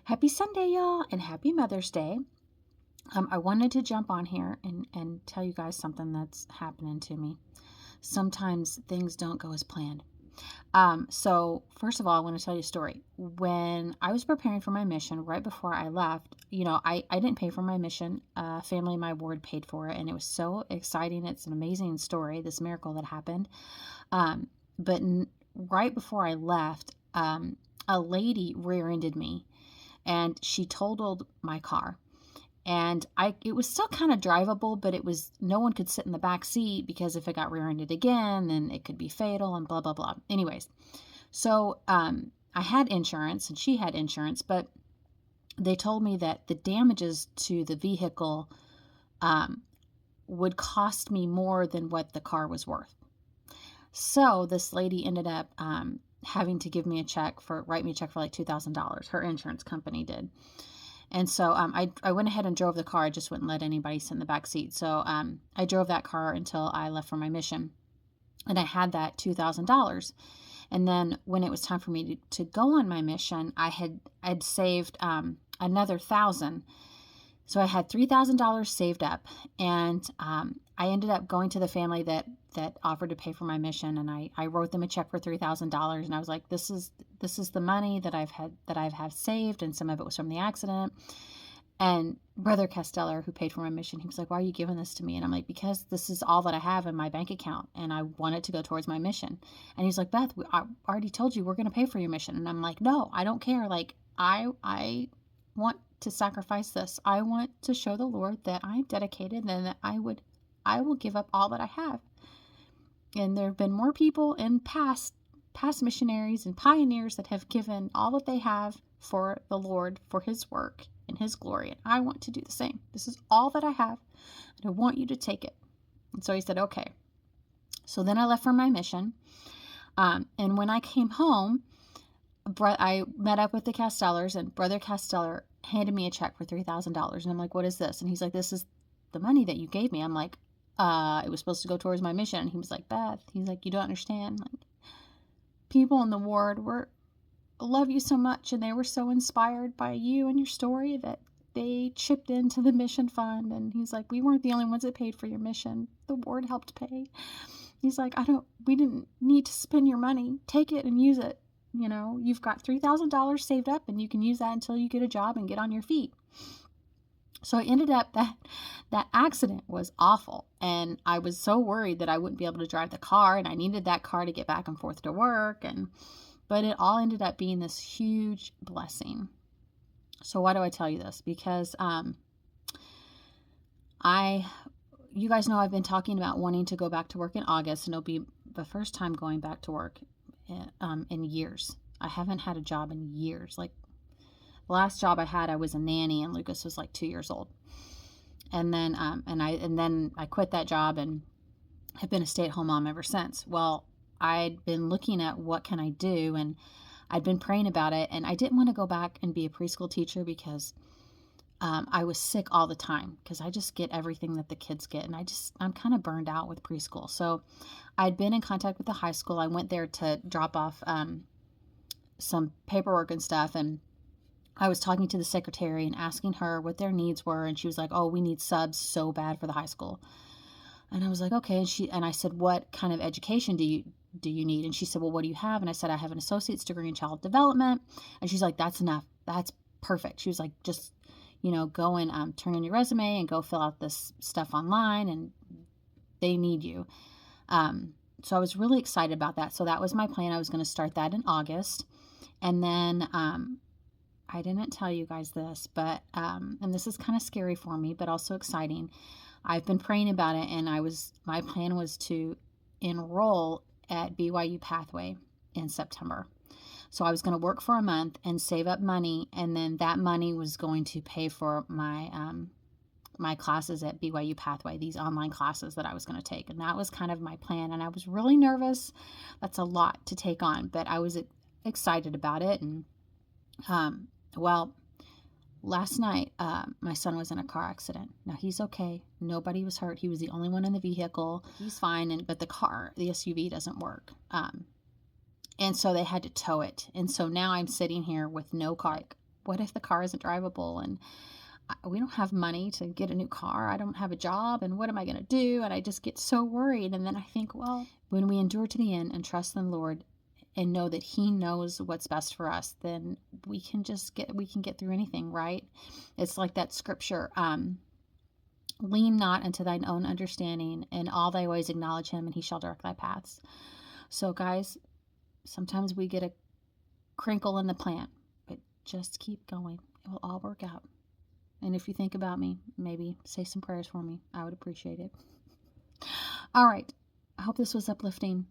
Happy Sunday, y'all, and happy Mother's Day. I wanted to jump on here and tell you guys something that's happening to me. Sometimes things don't go as planned. So first of all, I want to tell you a story. When I was preparing for my mission, right before I left, I didn't pay for my mission. Family in my ward paid for it, and it was so exciting. It's an amazing story, this miracle that happened. But right before I left, a lady rear-ended me, and she totaled my car. And it was still kind of drivable, but no one could sit in the back seat because if it got rear-ended again, then it could be fatal and blah, blah, blah. Anyways, so I had insurance and she had insurance, but they told me that the damages to the vehicle would cost me more than what the car was worth. So this lady ended up having to write me a check for like $2,000. Her insurance company did. And so I went ahead and drove the car. I just wouldn't let anybody sit in the back seat. So I drove that car until I left for my mission. And I had that $2,000. And then when it was time for me to go on my mission, I'd saved another $1,000. So I had $3,000 saved up. And I ended up going to the family that offered to pay for my mission, and I wrote them a check for $3,000, and I was like, this is the money that I've saved, and some of it was from the accident. And Brother Casteller, who paid for my mission, he was like, why are you giving this to me? And I'm like, because this is all that I have in my bank account, and I want it to go towards my mission. And he's like, Beth, I already told you we're going to pay for your mission. And I'm like, no, I don't care. Like, I want to sacrifice this. I want to show the Lord that I'm dedicated and that I will give up all that I have. And there have been more people in past missionaries and pioneers that have given all that they have for the Lord, for his work and his glory. And I want to do the same. This is all that I have, and I want you to take it. And so he said, okay. So then I left for my mission. And when I came home, I met up with the Castellers, and Brother Casteller handed me a check for $3,000. And I'm like, what is this? And he's like, this is the money that you gave me. I'm like, it was supposed to go towards my mission. And he was like, Beth, he's like, you don't understand. Like, people in the ward love you so much, and they were so inspired by you and your story that they chipped into the mission fund. And he's like, we weren't the only ones that paid for your mission. The ward helped pay. He's like, we didn't need to spend your money. Take it and use it. You've got $3,000 saved up, and you can use that until you get a job and get on your feet. So it ended up that accident was awful, and I was so worried that I wouldn't be able to drive the car, and I needed that car to get back and forth to work, but it all ended up being this huge blessing. So why do I tell you this? Because you guys know I've been talking about wanting to go back to work in August, and it'll be the first time going back to work in years. I haven't had a job in years. Like, the last job I had, I was a nanny, and Lucas was like 2 years old. And then I quit that job and have been a stay-at-home mom ever since. Well, I'd been looking at what can I do, and I'd been praying about it, and I didn't want to go back and be a preschool teacher because I was sick all the time, because I just get everything that the kids get, and I'm kind of burned out with preschool. So I'd been in contact with the high school. I went there to drop off some paperwork and stuff, and I was talking to the secretary and asking her what their needs were, and she was like, oh, we need subs so bad for the high school. And I was like, okay. And I said, what kind of education do you need? And she said, well, what do you have? And I said, I have an associate's degree in child development. And she's like, that's enough. That's perfect. She was like, just, go and turn in your resume and go fill out this stuff online, and they need you. So I was really excited about that. So that was my plan. I was going to start that in August. And then I didn't tell you guys this, but, and this is kind of scary for me, but also exciting. I've been praying about it, and my plan was to enroll at BYU Pathway in September. So I was going to work for a month and save up money, and then that money was going to pay for my, my classes at BYU Pathway, these online classes that I was going to take. And that was kind of my plan. And I was really nervous. That's a lot to take on, but I was excited about it. And, well, last night, my son was in a car accident. Now, he's okay. Nobody was hurt. He was the only one in the vehicle. He's fine, but the SUV doesn't work. And so they had to tow it. And so now I'm sitting here with no car. what if the car isn't drivable and we don't have money to get a new car? I don't have a job, and what am I going to do? And I just get so worried. And then I think, well, when we endure to the end and trust in the Lord and know that He knows what's best for us, then we can get through anything, right? It's like that scripture, lean not unto thine own understanding, in all thy ways acknowledge Him, and He shall direct thy paths. So, guys, sometimes we get a crinkle in the plant, but just keep going. It will all work out. And if you think about me, maybe say some prayers for me. I would appreciate it. All right. I hope this was uplifting.